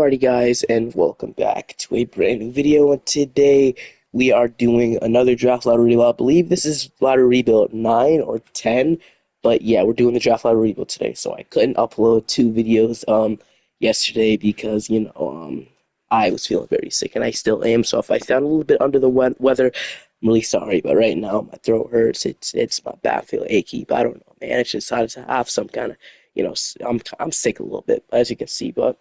Alrighty guys, and welcome back to a brand new video, and today we are doing another draft lottery rebuild. I believe this is lottery rebuild 9 or 10, but yeah, we're doing the draft lottery rebuild today, so I couldn't upload two videos yesterday because, I was feeling very sick, and I still am, so if I sound a little bit under the weather, I'm really sorry, but right now my throat hurts, it's my back feel achy, but I don't know, man, it's just I just have some kind of, I'm sick a little bit, as you can see, but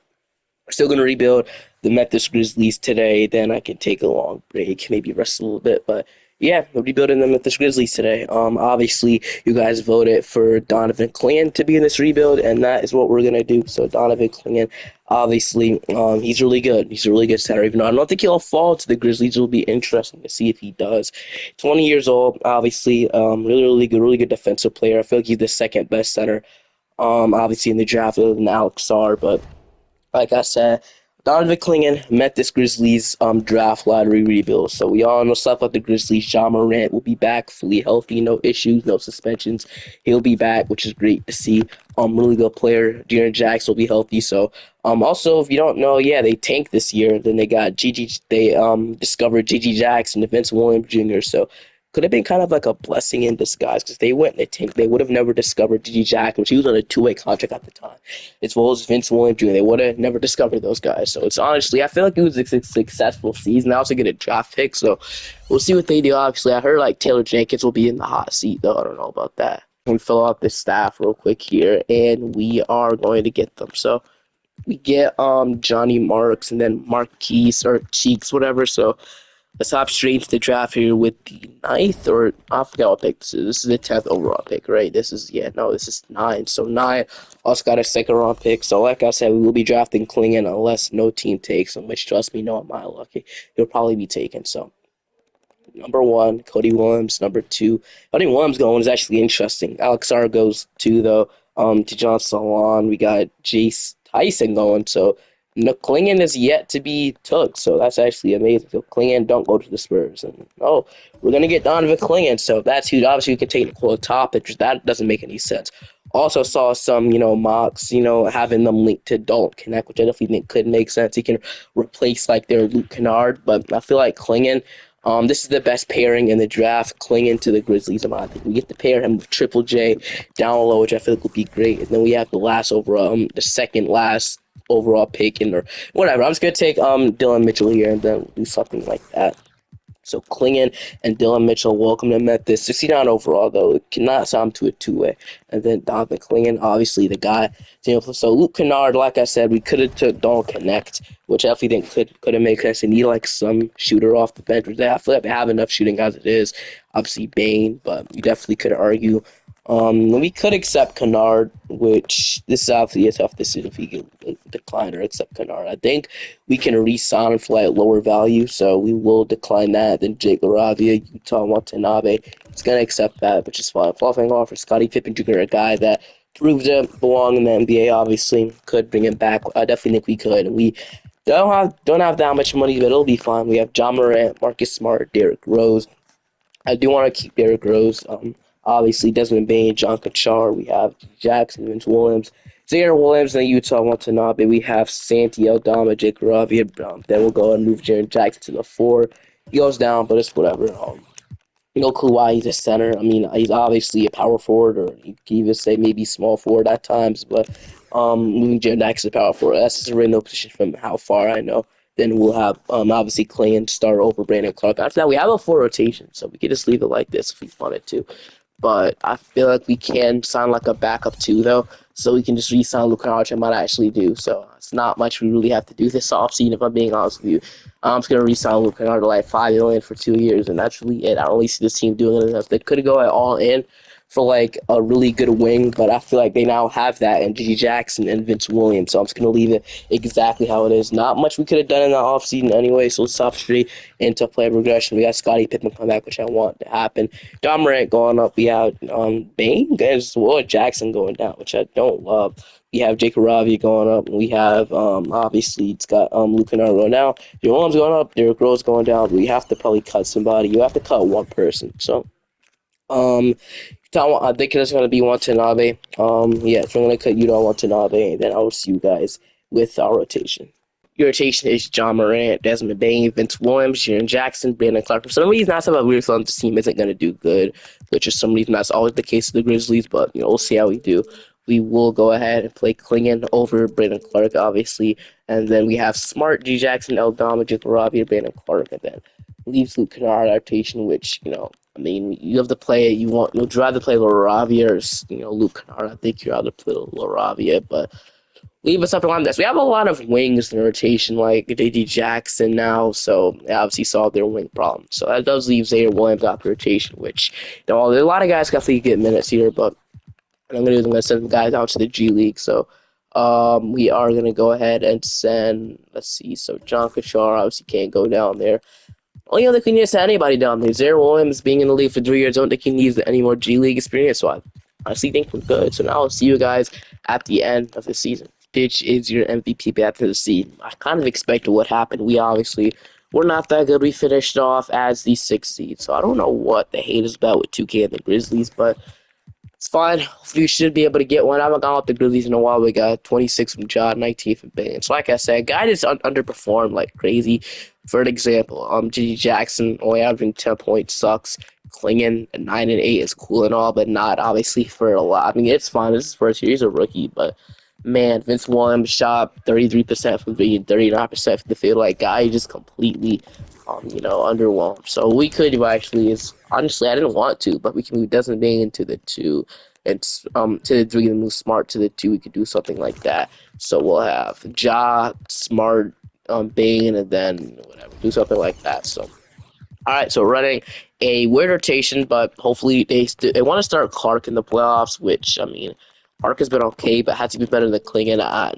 we're still going to rebuild the Memphis Grizzlies today. Then I can take a long break, maybe rest a little bit. But yeah, we're rebuilding the Memphis Grizzlies today. Obviously, you guys voted for Donovan Clingan to be in this rebuild, and that is what we're going to do. So Donovan Clingan, obviously, he's really good. He's a really good center. Even though I don't think he'll fall to the Grizzlies, it'll be interesting to see if he does. 20 years old, obviously, really good defensive player. I feel like he's the second best center, obviously in the draft other than Alex Sarr, but like I said, Donovan Clingan met this Grizzlies draft lottery rebuild. So we all know stuff about the Grizzlies. Ja Morant will be back fully healthy, no issues, no suspensions. He'll be back, which is great to see. Really good player. Jaren Jackson will be healthy. So also if you don't know, yeah, they tanked this year. Then they got they discovered Gigi Jackson and Vince Williams Jr. So could have been kind of like a blessing in disguise because they went and they tanked. They would have never discovered Gigi Jackson, which he was on a two-way contract at the time, as well as Vince Williams Jr. They would have never discovered those guys. So it's honestly, I feel like it was a successful season. They also get a draft pick, so we'll see what they do. Obviously, I heard like Taylor Jenkins will be in the hot seat, though. I don't know about that. We fill out the staff real quick here, and we are going to get them. So we get Johnny Marks and then Marquise or Cheeks, whatever. So let's hop straight into the draft here with the ninth, or I forgot what pick this is. This is the 10th overall pick, right? This is, this is 9. So 9 also got a second round pick. So like I said, we will be drafting Clingan unless no team takes him, which trust me, no, I'm not lucky. He'll probably be taken. So number 1, Cody Williams. Number 2, Cody Williams going is actually interesting. Alex Sarr goes 2, though. To John Salon, we got Jace Tyson going. So no, Clingan is yet to be took, so that's actually amazing. So Clingan don't go to the Spurs, and we're gonna get Donovan Clingan. So that's huge. Obviously, we can take the top pictures. That doesn't make any sense. Also saw some, mocks, having them linked to Don't Connect, which I definitely think could make sense. He can replace like their Luke Kennard, but I feel like Clingan. This is the best pairing in the draft, Clingan to the Grizzlies. I think we get to pair him with Triple J down low, which I feel like will be great. And then we have the last overall, the second last overall pick, or whatever. I'm just gonna take Dylan Mitchell here and then do something like that. So Clingan and Dylan Mitchell, welcome to Memphis. 69 overall, though. It cannot sound to a two-way. And then Donovan Clingan, obviously the guy. So Luke Kennard, like I said, we could have took Don't Connect, which I definitely think could have made sense. They need like some shooter off the bench. I feel like they have enough shooting as it is. Obviously Bane, but you definitely could argue. We could accept Kennard, which this is obviously a tough decision if we can decline or accept Kennard. I think we can re-sign him for like lower value, so we will decline that. Then Jake LaRavia, Utah Watanabe, it's gonna accept that, which is fine. Following off for Scottie Pippen Jr., a guy that proved to belong in the NBA. Obviously, could bring him back. I definitely think we could. And we don't have that much money, but it'll be fine. We have John Morant, Marcus Smart, Derrick Rose. I do want to keep Derrick Rose. Obviously, Desmond Bane, John Kachar. We have Jackson, Vince Williams, Zaire Williams, and Utah Watanabe. We have Santi Aldama, Jake Ravia. Then we'll go and move Jaren Jackson to the 4. He goes down, but it's whatever. No clue why he's a center. I mean, he's obviously a power forward, or you can even say maybe small forward at times. But moving Jaren Jackson to power forward, that's just a really no position from how far I know. Then we'll have obviously Clingan start over Brandon Clark. After that, we have a 4 rotation, so we could just leave it like this if we wanted to. But I feel like we can sign like a backup too, though, so we can just re-sign Luke Kennard, which I might actually do. So it's not much we really have to do this offseason, if I'm being honest with you. I'm just going to re-sign Luke Kennard to like $5 million for 2 years, and that's really it. I don't really see this team doing it enough. They could go all in for like a really good wing, but I feel like they now have that in Gigi Jackson and Vince Williams, so I'm just going to leave it exactly how it is. Not much we could have done in the offseason anyway, so let's hop straight into player progression. We got Scottie Pippen come back, which I want to happen. John Morant going up. We have Bane as well, Jackson going down, which I don't love. We have Jake Ravia going up. We have, obviously, it's got Luke Kennard now. Your Williams going up. Derrick Rose going down. We have to probably cut somebody. You have to cut one person. So, I think it's going to be Watanabe. Yeah, so I'm going to cut Utah Watanabe, and then I'll see you guys with our rotation. Your rotation is John Morant, Desmond Bane, Vince Williams, Jaren Jackson, Brandon Clark. For some reason, I thought weird on this team isn't going to do good, which is some reason that's always the case with the Grizzlies. But we'll see how we do. We will go ahead and play Clingan over Brandon Clark, obviously, and then we have Smart, G Jackson, Eldama, Robbie, Brandon Clark, and then leaves Luke Kennard rotation, which I mean, you have to play it. You'd rather play Laravia or Luke Kennard. I think you'd rather play Laravia, but leave us up around this. We have a lot of wings in the rotation, like JD Jackson now, so they obviously solved their wing problem. So that does leave Zaire Williams out the rotation, which a lot of guys definitely get minutes here, but what I'm gonna do is I'm gonna send the guys out to the G League. So we are gonna go ahead and send. Let's see. So John Kachar obviously can't go down there. Only other thing is anybody down there. Zaire Williams being in the league for 3 years, I don't think he needs any more G League experience. So I honestly think we're good. So now I'll see you guys at the end of the season. Pitch is your MVP after the season. I kind of expected what happened. We're not that good. We finished off as the 6th seed. So I don't know what the hate is about with 2K and the Grizzlies, but it's fine. We should be able to get one. I haven't gone with the Grizzlies in a while. We got 26 from John, 19 from Bane. So like I said, guy just underperformed like crazy. For an example, G. Jackson only averaging 10 points sucks. Clingan at 9 and 8 is cool and all, but not obviously for a lot. I mean, it's fine. This is first year. He's a rookie, but man, Vince Williams shot 33% from being 39% from the field. Like guy just completely underwhelmed. So we could actually is honestly I didn't want to, but we can move Desmond Bane into the 2 and to the 3 and move Smart to the 2. We could do something like that. So we'll have Smart, Bane, and then whatever, do something like that. So all right, so running a weird rotation, but hopefully they want to start Clark in the playoffs, which I mean, Clark has been okay, but has to be better than Clingan.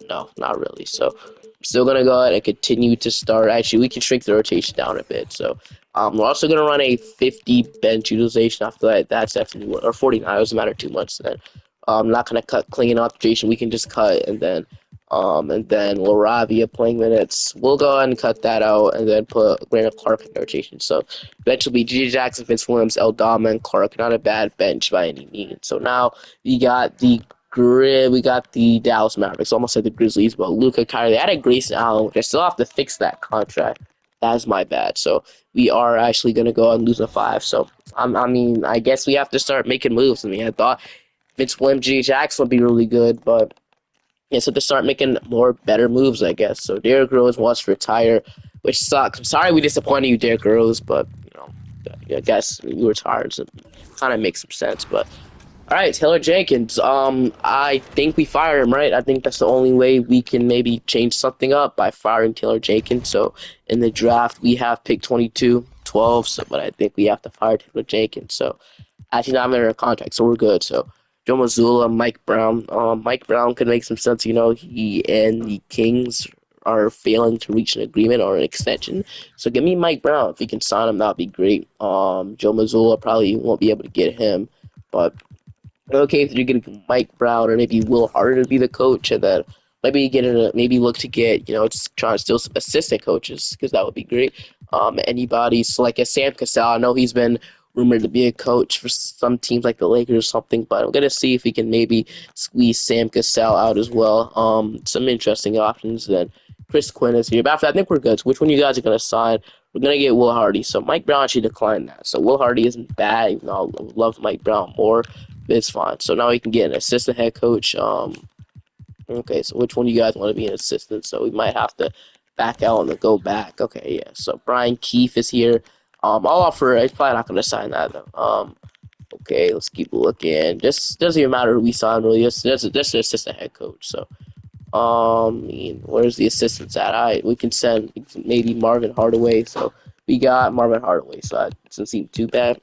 No, not really. So I'm still gonna go ahead and continue to start. Actually, we can shrink the rotation down a bit. So we're also gonna run a 50 bench utilization after that. That's definitely or 49. It doesn't matter too much. Then I'm not gonna cut Clingan off the rotation. We can just cut and then Laravia playing minutes. We'll go ahead and cut that out and then put Brandon Clark in the rotation. So eventually G. Jackson, Vince Williams, Eldama, and Clark. Not a bad bench by any means. So now we got the Dallas Mavericks, almost like the Grizzlies, but Luka, Kyrie. They added Grayson Allen, which I still have to fix that contract. That's my bad. So we are actually going to go and lose a 5. So I mean, I guess we have to start making moves. I mean, I thought Vince Williams, G. Jackson would be really good, but yeah, so to start making better moves, I guess. So Derrick Rose wants to retire, which sucks. I'm sorry we disappointed you, Derrick Rose, but I guess you retired, so it kind of makes some sense. But all right, Taylor Jenkins. I think we fire him, right? I think that's the only way we can maybe change something up by firing Taylor Jenkins. So in the draft, we have pick 22, 12. So, but I think we have to fire Taylor Jenkins. So actually, not under a contract, so we're good. So Joe Mazzulla, Mike Brown. Mike Brown could make some sense. He and the Kings are failing to reach an agreement or an extension. So give me Mike Brown. If you can sign him, that'd be great. Joe Mazzulla probably won't be able to get him, but okay, if you're getting Mike Brown or maybe Will Harder to be the coach, and then maybe look to get just trying to steal some assistant coaches because that would be great. Anybody so like a Sam Cassell, I know he's been rumored to be a coach for some teams like the Lakers or something, but I'm gonna see if we can maybe squeeze Sam Cassell out as well. Some interesting options. Then Chris Quinn is here, but after that, I think we're good. So which one you guys are gonna sign? We're gonna get Will Hardy. So Mike Brown actually declined that. So Will Hardy isn't bad, even though I love Mike Brown more. It's fine. So now we can get an assistant head coach. Okay, so which one do you guys want to be an assistant? So we might have to back out and go back. Okay, yeah. So Brian Keefe is here. I'll offer. He's probably not going to sign that though. Okay, let's keep looking. Just doesn't even matter who we sign really. Just an assistant head coach. So where's the assistants at? We can send maybe Marvin Hardaway. So we got Marvin Hardaway. So that doesn't seem too bad.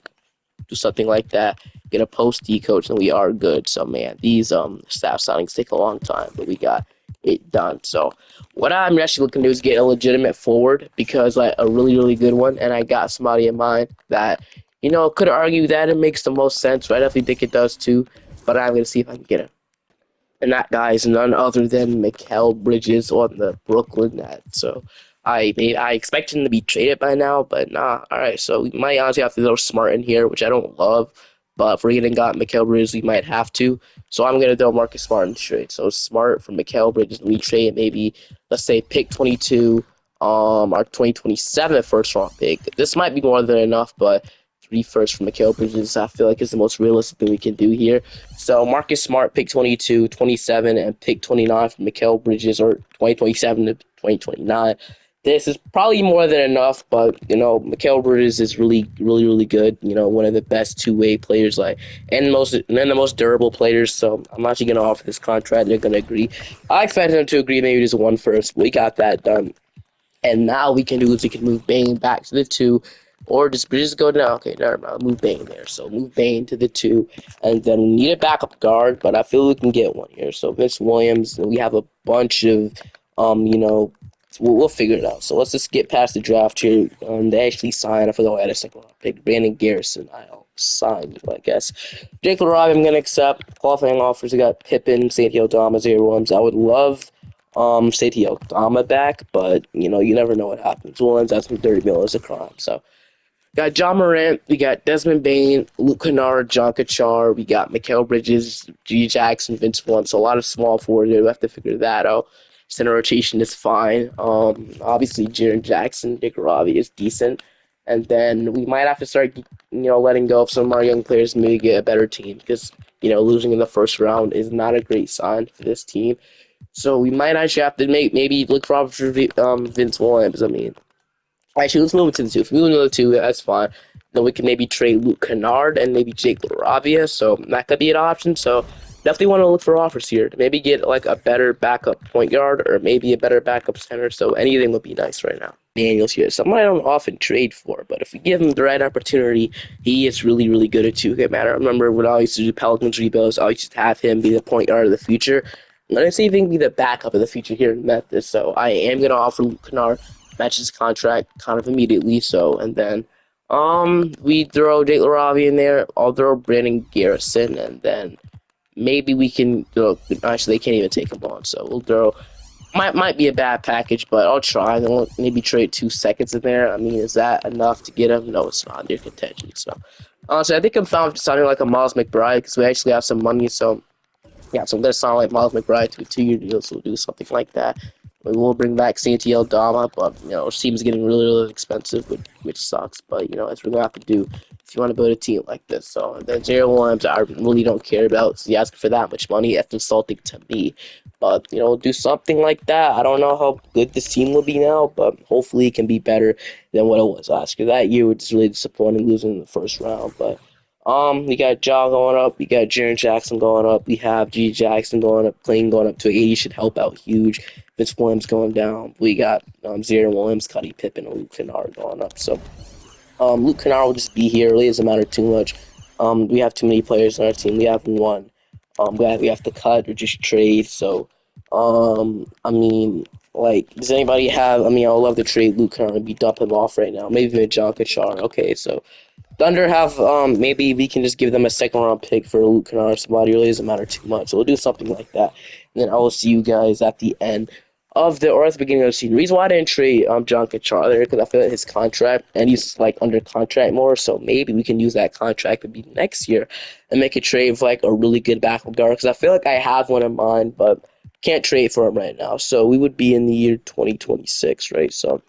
Do something like that, get a post D coach, and we are good. So man, these staff signings take a long time, but we got it done. So what I'm actually looking to do is get a legitimate forward, because like a really, really good one, and I got somebody in mind that could argue that it makes the most sense, right? I definitely think it does too, but I'm gonna see if I can get him. And that guy is none other than Mikal Bridges on the Brooklyn Nets. So I expect him to be traded by now, but nah. All right, so we might honestly have to throw Smart in here, which I don't love, but if we're getting got Mikal Bridges, we might have to. So I'm gonna throw Marcus Smart in the trade. So Smart for Mikal Bridges, we trade maybe, let's say, pick 22, our 2027 first round pick. This might be more than enough, but 3 firsts for Mikal Bridges, I feel like is the most realistic thing we can do here. So Marcus Smart, pick 22, 27, and pick 29 for Mikal Bridges, or 2027 to 2029. This is probably more than enough, but Mikal Bridges is really good. One of the best two-way players, and the most durable players. So I'm actually gonna offer this contract. They're gonna agree. I expect them to agree. Maybe just 1 first. We got that done. And now we can do is we can move Bane back to the 2, or just go down. Okay, never mind. Move Bane there. So move Bane to the 2, and then we need a backup guard, but I feel we can get one here. So Vince Williams, we have a bunch of, we'll figure it out. So let's just get past the draft here. They actually signed. I forgot I had a second round pick. Brandon Garrison. I'll sign you, I guess. Jake LaRobbie, I'm gonna accept. Qualifying offers. We got Pippen, Santiago Damas, Williams. I would love Santiago Dama back, but you never know what happens. We'll end up some 30 mil as a crime. So got John Morant, we got Desmond Bain, Luke Kennard, John Kachar, we got Mikal Bridges, G. Jackson, Vince Vaughn. So a lot of small forwards there. We have to figure that out. Center rotation is fine. Obviously Jaren Jackson, Dick Robbie is decent. And then we might have to start, letting go of some of our young players, maybe get a better team, because losing in the first round is not a great sign for this team. So we might actually have to maybe look for Vince Williams. Actually, let's move it to the 2. If we move to the 2, that's fine. Then we can maybe trade Luke Kennard and maybe Jake LaRavia. So that could be an option. So definitely want to look for offers here to maybe get like a better backup point guard or maybe a better backup center. So anything would be nice right now. Daniels here, someone I don't often trade for, but if we give him the right opportunity, he is really good at 2K matter. I remember when I used to do Pelicans rebuilds, I used to have him be the point guard of the future. I'm going to see if he can be the backup of the future here in Memphis. So I am going to offer Luke Kennard, match his contract kind of immediately. So, and then we throw Jake LaRavia in there. I'll throw Brandon Garrison, and then maybe we can actually they can't even take him on. So we'll throw might be a bad package, but I'll try. Then we'll maybe trade 2 seconds in there. I mean, is that enough to get him? No, it's not. They're contention. So honestly, I think I'm fine with signing like a Miles McBride because we actually have some money. So yeah, so I'm gonna sign like Miles McBride to a 2-year deal, so we'll do something like that. We will bring back Santiago Dama, but it seems getting really expensive, which sucks. But that's what we're gonna have to do if you want to build a team like this. So and then Jared Williams, I really don't care about. So he asking for that much money, that's insulting to me. But we'll do something like that. I don't know how good this team will be now, but hopefully it can be better than what it was last year. That year was really disappointing, losing in the first round, but. We got Ja going up. We got Jaren Jackson going up. We have G. Jackson going up. Clingan going up to 80 should help out huge. Vince Williams going down. We got Zaire Williams, Cuddy Pippen, and Luke Kennard going up. So Luke Kennard will just be here. It really doesn't matter too much. We have too many players on our team. We have one. We have to cut or just trade. So does anybody have? I would love to trade Luke Kennard and be dump him off right now. Maybe even John Kachar. Okay, so. Thunder have maybe we can just give them a second round pick for Luke Kennard or somebody. It really doesn't matter too much. So we'll do something like that. And then I will see you guys at the end of the beginning of the season. The reason why I didn't trade John Kachar there because I feel like his contract and he's like under contract more. So maybe we can use that contract to be next year and make a trade for like a really good backup guard because I feel like I have one in mind, but can't trade for him right now. So we would be in the year 2026, right? So.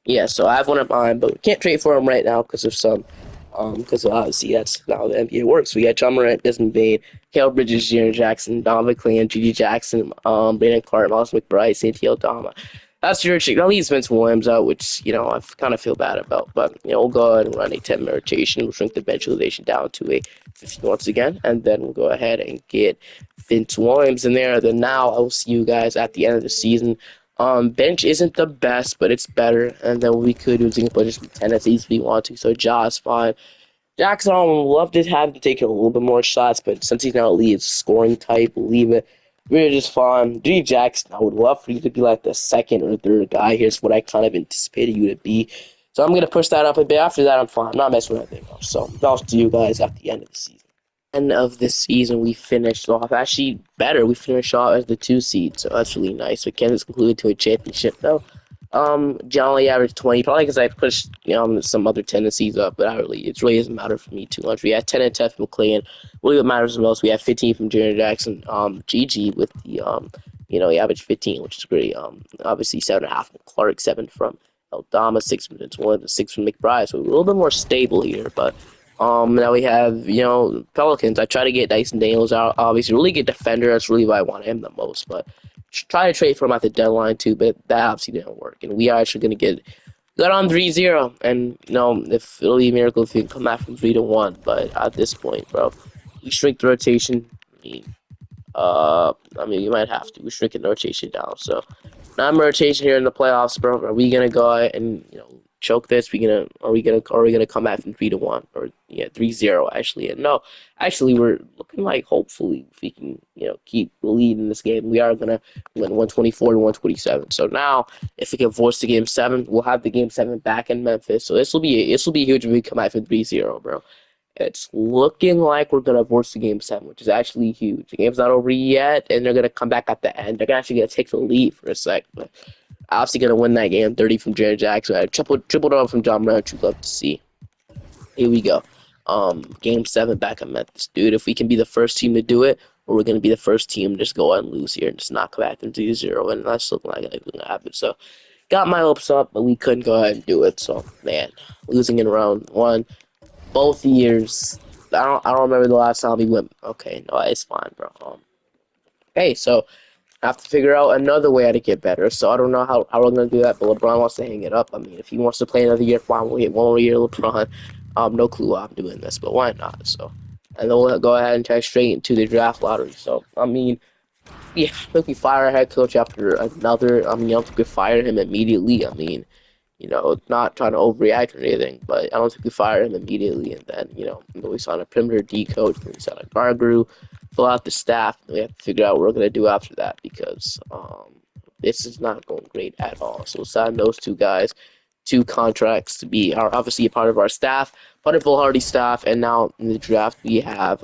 Yeah, so I have one in mind, but we can't trade for him right now because of because obviously that's how the NBA works. We got John Morant, Desmond Bain, Cale Bridges, Jaren Jackson, Donovan Clingan, G.G. Jackson, Brandon Clark, Miles McBride, Santiago Dama. That's your chick. That leaves Vince Williams out, which I kind of feel bad about. But we'll go ahead and run a 10-minute rotation. We'll shrink the bench utilization down to a 15 once again, and then we'll go ahead and get Vince Williams in there. Then now I will see you guys at the end of the season. Bench isn't the best, but it's better. And then we could do single players with 10 as easily want to. So Ja's fine. Jackson, I would love to have him take a little bit more shots, but since he's not a scoring type, we'll leave it. We're just fine. G. Jackson, I would love for you to be like the second or third guy. Here's what I kind of anticipated you to be. So I'm gonna push that up a bit. After that, I'm fine. I'm not messing with anything else. So I'll see you guys at the end of the season. End of this season, we finished off actually better. We finished off as the 2 seed, so that's really nice. We can't conclude to a championship though. Generally average 20, probably because I pushed some other tendencies up, but it really doesn't matter for me too much. We had 10 and 10 from Clingan. Really, what matters the most, we have 15 from Jaren Jackson. GG with the he averaged 15, which is great. Obviously 7.5 from Clark, 7 from Eldama, 6 from Donovan, 6 from McBride. So we're a little bit more stable here, but now we have Pelicans. I try to get Dyson Daniels out. Obviously, really good defender. That's really why I want him the most, but try to trade for him at the deadline too, but that obviously didn't work. And we are actually going to got on 3-0. And if it'll be a miracle if you can come back from 3-1. But at this point, bro, we shrink the rotation. You might have to. We're shrinking the rotation down. So now I'm rotation here in the playoffs, bro. Are we gonna go ahead and choke this? Are we gonna come back from 3-1 or 3-0 actually? And no, actually we're looking like hopefully if we can keep the lead in this game, we are gonna win 124 to 127. So now if we can force the game 7, we'll have the game 7 back in Memphis. So this will be huge if we come back from 3-0, bro. It's looking like we're gonna force the game 7, which is actually huge. The game's not over yet, and they're gonna come back at the end. They're actually gonna take the lead for a sec, but obviously gonna win that game. 30 from Jared Jackson, triple double from John Brown, which you'd love to see. Here we go. Game 7 back at Memphis, dude. If we can be the first team to do it, or we're gonna be the first team to just go ahead and lose here and just not come back into 0, and that's looking like it's gonna happen. So, got my hopes up, but we couldn't go ahead and do it. So, man, losing in round 1. Both years. I don't remember the last time we went. Okay, no, it's fine, bro. Okay, so I have to figure out another way to get better. So I don't know how we're gonna do that, but LeBron wants to hang it up. I mean, if he wants to play another year, fine. We'll get one more year, LeBron. No clue why I'm doing this, but why not? So, and then we'll go ahead and try straight into the draft lottery. So, I mean, yeah, I think we fire our head coach after another. I don't think we fire him immediately. I mean, not trying to overreact or anything, but I don't think we fire him immediately. And then, we sign a perimeter D coach, then we sign a guard guru, fill out the staff, and we have to figure out what we're going to do after that because this is not going great at all. So we'll sign those 2 guys, 2 contracts to be obviously a part of our staff, part of Full Hardy staff, and now in the draft we have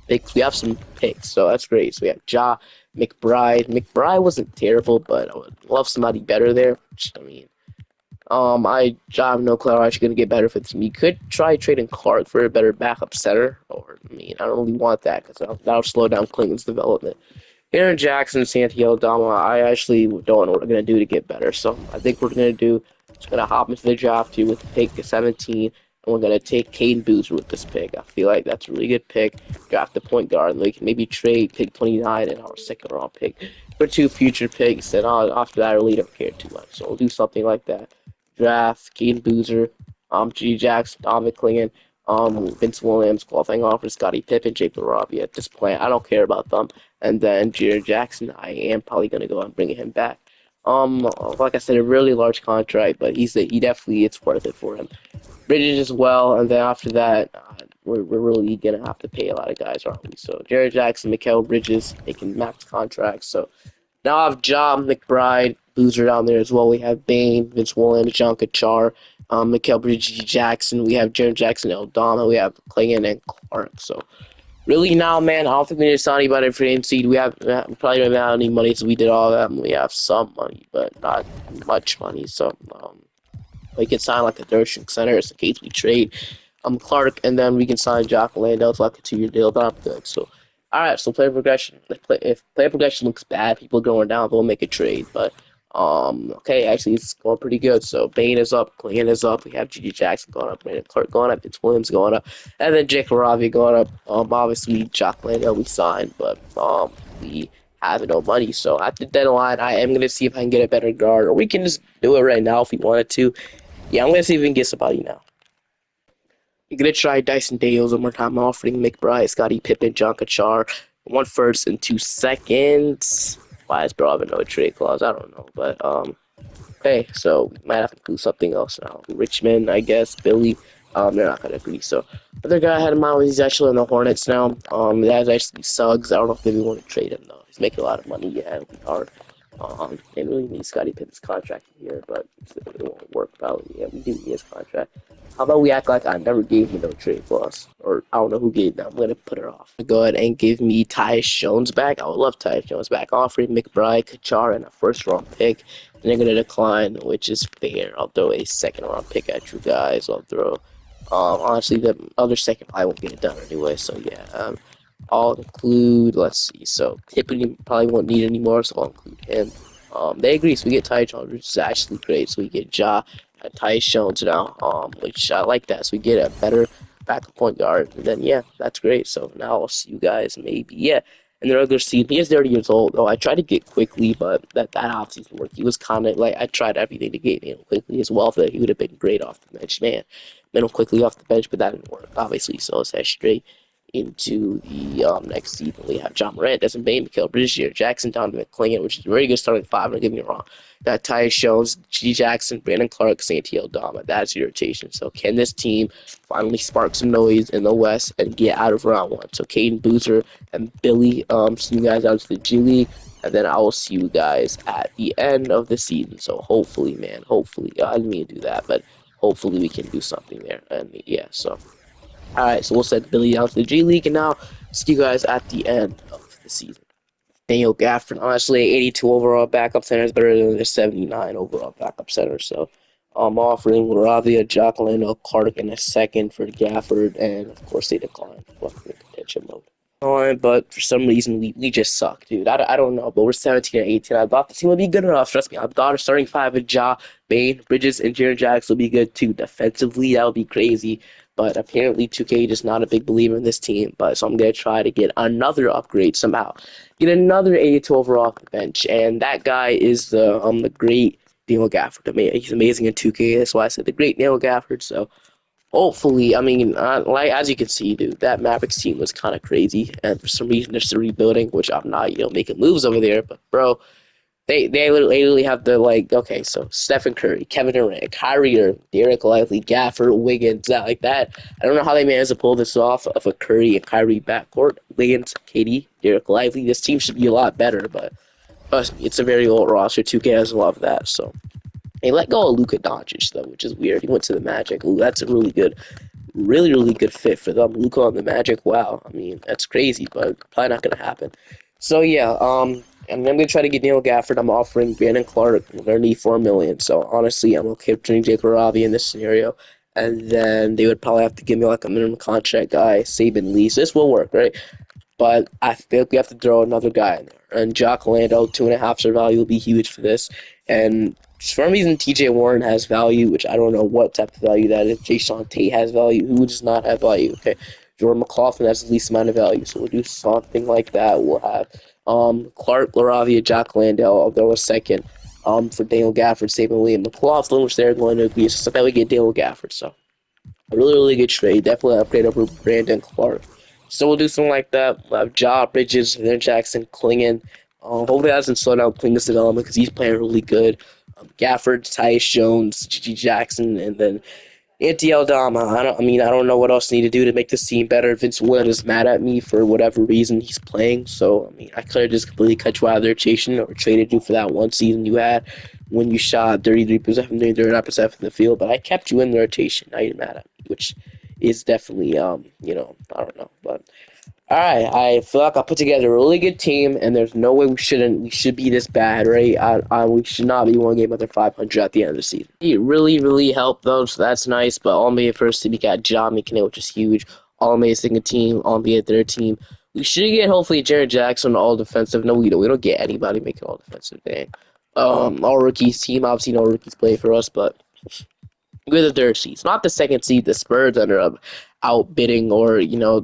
picks. We have some picks, so that's great. So we have McBride. McBride wasn't terrible, but I would love somebody better there. I mean, I have no clue how actually going to get better for the team. You could try trading Clark for a better backup center, or I don't really want that because that'll slow down Clingan's development. Aaron Jackson, Santiago Dama, I actually don't know what we're going to do to get better. So I think we're going to do, just going to hop into the draft here with the pick 17, and we're going to take Caden Boozer with this pick. I feel like that's a really good pick. Draft the point guard, like maybe trade pick 29 and our second round pick for 2 future picks, and after that I really don't care too much. So we'll do something like that. Draft Caden Boozer, G. Jackson, Donovan Clingan, Vince Williams, qualifying offer, Scottie Pippen, Jake LaRavia. At this point, I don't care about them. And then Jared Jackson, I am probably gonna go and bring him back. Like I said, a really large contract, but he definitely it's worth it for him. Bridges as well, and then after that, we're really gonna have to pay a lot of guys, aren't we? So Jared Jackson, Mikal Bridges, making max contracts. So now I have Job, McBride, Boozer down there as well. We have Bane, Vince Williams, John Kachar, Mikal Bridges, Jackson. We have Jared Jackson, Eldama. We have Clingan and Clark. So really now, man, I don't think we need to sign anybody for seed. We probably don't have any money, so we did all that. We have some money, but not much money. So we can sign like a third string center in case we trade Clark, and then we can sign Jock Landale to like a 2-year deal. But I'm good. So alright, so player progression. If player progression looks bad, people are going down, they'll make a trade. But okay, actually it's going pretty good. So Bane is up, Clingan is up, we have G.G. Jackson going up, Brandon Clark going up, Vince Williams going up, and then Jake LaRavia going up. Obviously Jock Landale we signed, but we have no money. So at the deadline, I am gonna see if I can get a better guard, or we can just do it right now if we wanted to. Yeah, I'm gonna see if we can get somebody now. You're gonna try Dyson Daniels one more time, offering McBride, Scottie Pippen, John Kachar, 1 first and 2 seconds. Why is bro having no trade clause? I don't know, but okay, so we might have to do something else now. Richmond, I guess, Billy, they're not gonna agree. So other guy I had in mind, he's actually in the Hornets now. That's actually Suggs. I don't know if maybe we want to trade him though. He's making a lot of money. Yeah, it'll be hard. They really need Scottie Pippen's contract here, but it won't work probably. Yeah, we do need his contract. How about we act like I never gave him no trade clause? Or I don't know who gave that. I'm going to put it off. Go ahead and give me Tyus Jones back. I would love Tyus Jones back. Offering McBride, Kachar, and a first round pick. and they're gonna decline, which is fair. I'll throw a second round pick at you guys. I'll throw. Honestly, the other second I won't get it done anyway. So yeah, I'll include. Let's see. So Tiffany probably won't need any more, so I'll include him. They agree, so we get Ty Jones, which is actually great. So we get Ja and Ty Jones now, which I like that. So we get a better backup point guard, and then yeah, that's great. So now I'll see you guys maybe in the regular season. He is 30 years old though. I tried to get quickly, but that offseason work. He was kind of like I tried everything to get him quickly as well. That he would have been great off the bench, man. Him quickly off the bench, but that didn't work obviously. So let's head straight into the next season. We have John Morant, Desmond Bain, Mikal Bridges, Jackson, Donovan, Clingan, which is a very good starting five. Don't get me wrong. Got Tyus Jones, G. Jackson, Brandon Clark, Santiago Dama. That's your rotation. So can this team finally spark some noise in the West and get out of round one? So Caden Boozer and Billy, see you guys out to the G League. And then I will see you guys at the end of the season. So hopefully, man, hopefully, I didn't mean to do that, but hopefully we can do something there. And yeah, so alright, so we'll send Billy out to the G League, and now see you guys at the end of the season. Daniel Gafford, honestly, 82 overall backup center is better than the 79 overall backup center. So I'm offering Ravia, Jacqueline, Clark in a second for Gafford, and of course they declined. Welcome to contention mode. But for some reason we just suck, dude. I don't know, but we're 17 and 18. I thought the team would be good enough. Trust me, I thought our starting five with Ja, Bain, Bridges, and Jaren Jackson will be good too. Defensively, that would be crazy. But apparently 2K just not a big believer in this team. But so I'm gonna try to get another upgrade somehow. Get another 82 overall off the bench. And that guy is the great Daniel Gafford. He's amazing in 2K. That's why I said the great Daniel Gafford. So hopefully, I mean, like as you can see, dude, that Mavericks team was kind of crazy, and for some reason they're still rebuilding, which I'm not, making moves over there. But bro, they literally have the like, okay, so Stephen Curry, Kevin Durant, Kyrie Irving, Derek Lively, Gafford, Wiggins, that like that. I don't know how they managed to pull this off of a Curry and Kyrie backcourt. Wiggins, KD, Derek Lively. This team should be a lot better, but trust me, it's a very old roster. 2K has a lot of that, so. They let go of Luka Doncic though, which is weird. He went to the Magic. Ooh, that's a really good fit for them. Luka on the Magic. Wow, I mean that's crazy, but probably not gonna happen. So yeah, and I'm gonna try to get Neil Gafford. I'm offering Brandon Clark. We're gonna need $4 million. So honestly, I'm okay with turning Jake Ravi in this scenario. And then they would probably have to give me like a minimum contract guy, Saban Lee. So this will work, right? But I think we have to throw another guy in there. And Jock Lando, 2.5 star value will be huge for this. And for some reason, TJ Warren has value, which I don't know what type of value that is. Jason Tate has value. Who does not have value? Okay. Jordan McLaughlin has the least amount of value. So we'll do something like that. We'll have Clark, Laravia, Jock Landale. I'll throw a second for Daniel Gafford, Saban Lee, and McLaughlin, which they're going to agree. So that we get Daniel Gafford. So a really good trade. Definitely upgrade over Brandon Clark. So we'll do something like that. We'll have Ja, Bridges, then Jackson, Clingan. Hopefully that doesn't slow down Clingan's development because he's playing really good. Gafford, Tyus Jones, G. Jackson, and then Anti Aldama. I don't know what else I need to do to make this team better. Vince Williams is mad at me for whatever reason he's playing. So I mean, I could have just completely cut you out of the rotation or traded you for that one season you had when you shot 33%, 39% from the field. But I kept you in the rotation. Now you're mad at me, which is definitely I don't know, but. All right, I feel like I put together a really good team, and there's no way we shouldn't. We should be this bad, right? We should not be one game under 500 at the end of the season. It really helped though, so that's nice. But all NBA first team, we got John McKinney, which is huge. All NBA second team, all NBA third team. We should get hopefully Jared Jackson all defensive. No, we don't. We don't get anybody making all defensive. Dang. All rookies team. Obviously, no rookies play for us, but we're the third seed. It's not the second seed. The Spurs ended up outbidding, or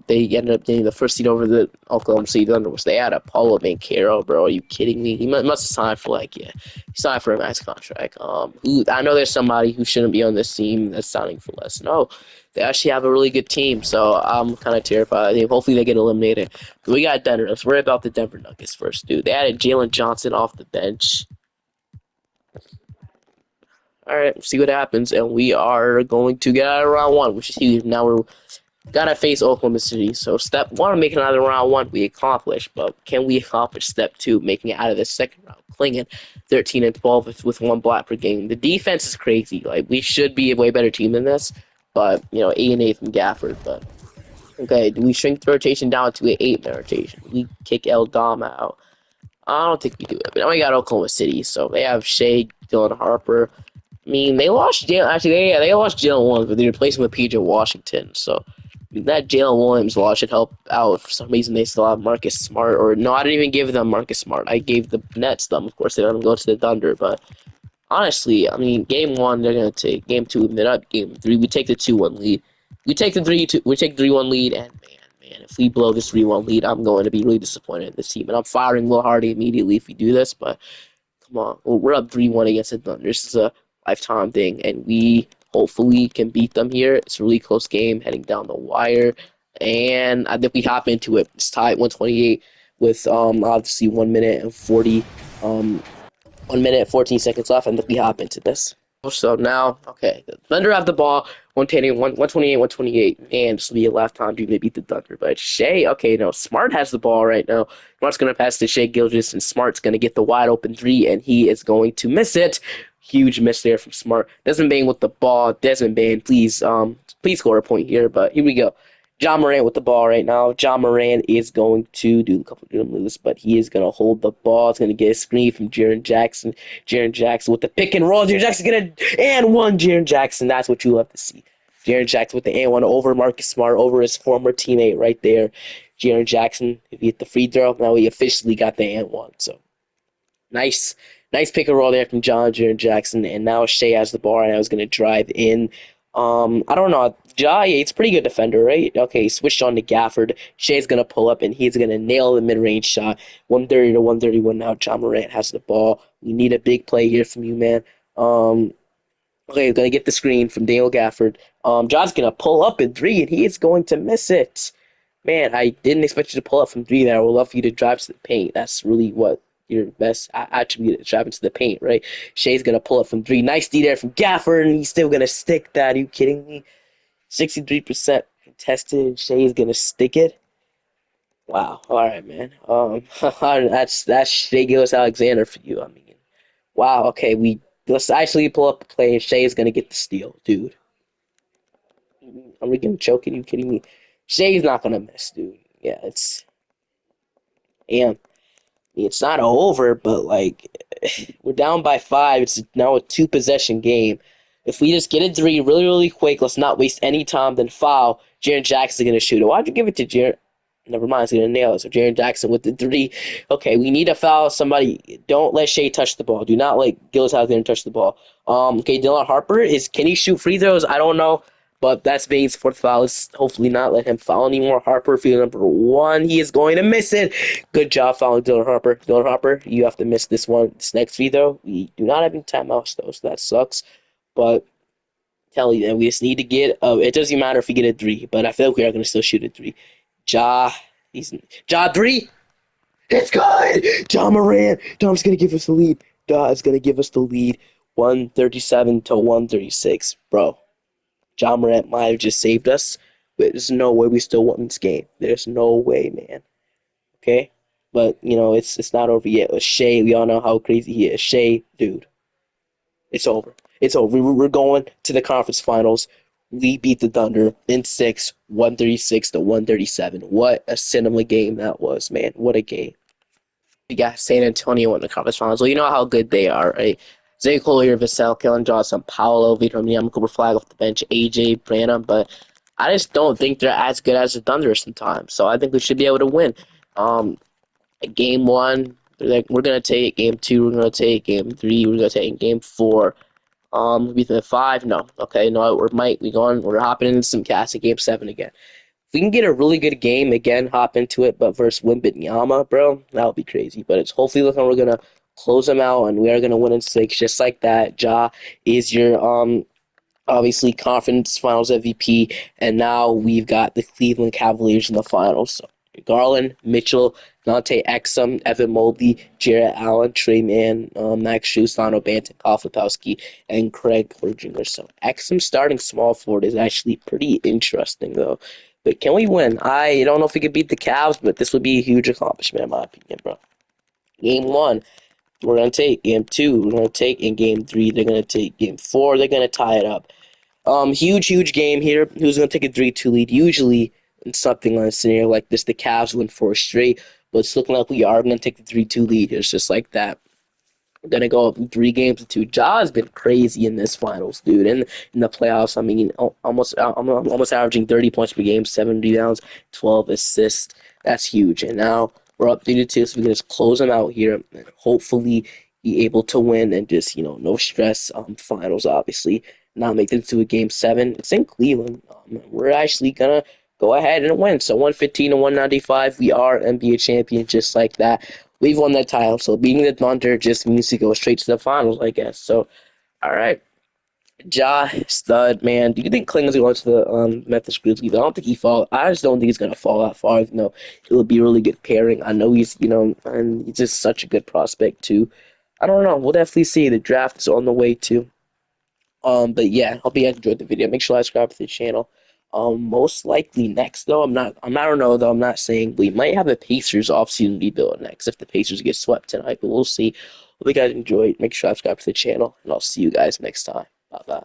they ended up getting the first seed over the Oklahoma City Thunder, which they had a Paulo Banchero, bro. Are you kidding me? He must have signed for he signed for a max contract. I know there's somebody who shouldn't be on this team that's signing for less. No, they actually have a really good team, so I'm kind of terrified. I think hopefully they get eliminated. We got Denver. Let's worry about the Denver Nuggets first, dude. They added Jalen Johnson off the bench. All right, see what happens, and we are going to get out of round one, which is huge. Now we're gotta face Oklahoma City. So step one, making it out of round one, we accomplished. But can we accomplish step two, making it out of the second round? Clingan, 13 and 12 with one block per game. The defense is crazy. Like we should be a way better team than this, but 8-8 from Gafford. But okay, do we shrink the rotation down to an 8-man rotation? We kick El Dama out. I don't think we do it. But now we got Oklahoma City, so they have Shea, Dylan Harper. I mean, they lost Jalen. Actually, they lost Jalen Williams, but they replaced him with PJ Washington. So I mean, that Jalen Williams loss should help out. For some reason, they still have Marcus Smart. Or no, I didn't even give them Marcus Smart. I gave the Nets them. Of course, they let them go to the Thunder. But honestly, I mean, game one they're gonna take. Game two, they're not. Game three, we take the 2-1 lead. We take the 3-2. We take 3-1 lead, and man, if we blow this 3-1 lead, I'm going to be really disappointed in this team. And I'm firing Will Hardy immediately if we do this. But come on. Well, we're up 3-1 against the Thunder. This is a lifetime thing, and we hopefully can beat them here. It's a really close game heading down the wire, and I think we hop into it. It's tied 128 with obviously 1 minute and 40 um 1 minute and 14 seconds left, and we hop into this. So now, okay, the Thunder have the ball, 128, 128. Man, this will be a lifetime dream to beat the Thunder. But Shea, okay, no, Smart has the ball right now. Smart's going to pass to Shea Gilgeous, and Smart's going to get the wide open three, and he is going to miss it. Huge miss there from Smart. Desmond Bane with the ball. Desmond Bane, please score a point here. But here we go. John Morant with the ball right now. John Morant is going to do a couple of moves, but he is going to hold the ball. It's going to get a screen from Jaren Jackson. Jaren Jackson with the pick and roll. Jaren Jackson going to and one. Jaren Jackson. That's what you love to see. Jaren Jackson with the and one over Marcus Smart, over his former teammate right there. Jaren Jackson, if he hit the free throw, now he officially got the and one. So nice pick and roll there from Jaren Jackson, and now Shea has the ball, and I was going to drive in. I don't know. Ja, it's a pretty good defender, right? Okay, he switched on to Gafford. Shea's going to pull up, and he's going to nail the mid-range shot. 130 to 131 now. John Morant has the ball. We need a big play here from you, man. Okay, he's going to get the screen from Daniel Gafford. Ja's going to pull up in three, and he is going to miss it. Man, I didn't expect you to pull up from three there. I would love for you to drive to the paint. That's really what your best attribute is, driving to the paint, right? Shea's going to pull up from three. Nice D there from Gafford, and he's still going to stick that. Are you kidding me? 63% contested. Shea's going to stick it. Wow. All right, man. That's Shea Gilgeous-Alexander for you. I mean, wow. Okay, let's actually pull up the play, and Shea's going to get the steal, dude. Are we going to choke it? Are you kidding me? Shea's not going to miss, dude. Yeah, damn. It's not over, but like we're down by 5. It's now a 2-possession game. If we just get a three really, really quick, let's not waste any time, then foul. Jaren Jackson's going to shoot it. Why'd you give it to Jaren? Never mind, he's going to nail it. So Jaren Jackson with the three. Okay, we need a foul. Somebody, don't let Shea touch the ball. Do not let Gilgeous-Alexander touch the ball. Okay, Dylan Harper, can he shoot free throws? I don't know. But that's Bane's fourth foul. Let's hopefully not let him foul anymore. Harper, field number 1. He is going to miss it. Good job fouling Dylan Harper. Dylan Harper, you have to miss this one. This next free throw. We do not have any timeouts, though, so that sucks. But tell you, we just need to get it doesn't matter if we get a 3, but I feel like we are going to still shoot a 3. Ja 3. It's good. John Morant. Dom's going to give us the lead. Ja is going to give us the lead. 137 to 136. Bro. John Morant might have just saved us, but there's no way we still won this game. There's no way, man. Okay? But, it's not over yet. With Shea, we all know how crazy he is. Shea, dude, it's over. It's over. We're going to the conference finals. We beat the Thunder in 6, 136 to 137. What a cinema game that was, man. What a game. We got San Antonio in the conference finals. Well, you know how good they are, right? Zay Collier, Vassell, Kellen Johnson, Paolo, Vitor Miami, Cooper Flag off the bench, AJ, Branham, but I just don't think they're as good as the Thunder sometimes. So I think we should be able to win. Game 1, we're gonna take game 2. We're gonna take game 3. We're gonna take game 4. Be the 5. No, okay, no, we're hopping into some cast at game 7 again. If we can get a really good game again, hop into it, but versus Wembanyama, bro, that would be crazy. But it's hopefully looking we're gonna close them out, and we are gonna win in 6, just like that. Ja is your obviously conference finals MVP, and now we've got the Cleveland Cavaliers in the finals. So Garland, Mitchell, Dante Exum, Evan Mobley, Jarrett Allen, Trey Mann, Max Strus, Lano Banton, Kyle Filipowski, and Craig Porter Jr. So Exum starting small forward is actually pretty interesting, though. But can we win? I don't know if we could beat the Cavs, but this would be a huge accomplishment, in my opinion, bro. Game 1, we're going to take. Game 2, we're going to take. In Game 3, they're going to take. Game 4, they're going to tie it up. Huge game here. Who's going to take a 3-2 lead? Usually, in something like a scenario like this, the Cavs win 4 straight. but it's looking like we are going to take the 3-2 lead. It's just like that. We're gonna go up 3 games to 2. Ja has been crazy in this finals, dude. And in the playoffs, I mean, I'm almost averaging 30 points per game, 7 rebounds, 12 assists. That's huge. And now we're up 3-2, so we can just close them out here and hopefully be able to win and just no stress. Finals obviously not make it to a game 7. It's in Cleveland. We're actually gonna go ahead and win. So 115 to 195, we are NBA champion just like that. We've won that title, so beating the Thunder just means to go straight to the finals, I guess. So, all right, Ja stud man. Do you think Clingan's going to the Memphis Grizzlies? I don't think he fall. I just don't think he's gonna fall that far. It would be a really good pairing. I know he's and he's just such a good prospect too. I don't know. We'll definitely see. The draft is on the way too. But yeah, hope you guys enjoyed the video. Make sure to subscribe to the channel. Most likely next though, I don't know though. I'm not saying we might have a Pacers offseason rebuild next if the Pacers get swept tonight, but we'll see. Hope you guys enjoyed. Make sure to subscribe to the channel, and I'll see you guys next time. Bye bye.